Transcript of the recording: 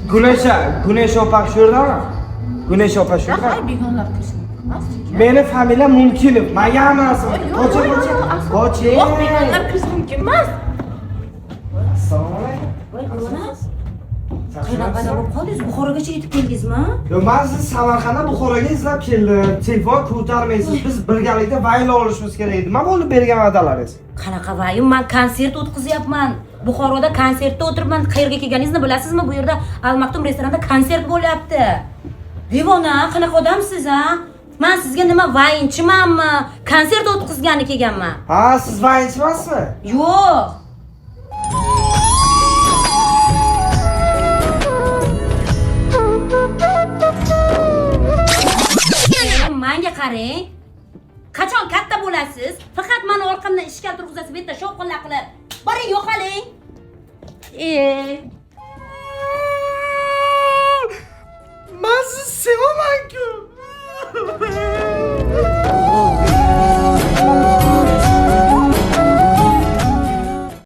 Güneş opa shu yerdami? Güneş opa shu yerda. Hay begonlar kirsin. Meni familiyam Mumkinov. Menga emasmi? Qocha. Yo'q, begonlar kirsin mumkin emas. Assalomu alaykum. Voy, bo'lmas. Qanaqa bo'lib qoldingiz? Buxorogacha yetib keldingizmi? Yo, men sizni Samarqanddan Buxoroga izlab keldim. Telefon ko'tarmaysiz. Biz birgalikda vayl olishimiz kerak edi. Nima bo'ldi bergan va'dalaringiz? Qanaqa vayim? Men konsert o'tkazyapman. Buxoroda konsertda o'tiribman. Qayerga kelganingizni bilasizmi? Bu yerda Al-Maktum restoranda konsert bo'lyapti. Devona, qanaqa odamsiz, ha? Men sizga nima vayinchimanmi? Konsert o'tkazgani kelganman. Ha, siz vayinchi emasmi? Yo'q. Menga qarang. Qachon katta bo'lasiz? Faqat meni orqamdan ishkal turg'izasiz, bitta shovqinlar qilib. Boring, yo'qoling.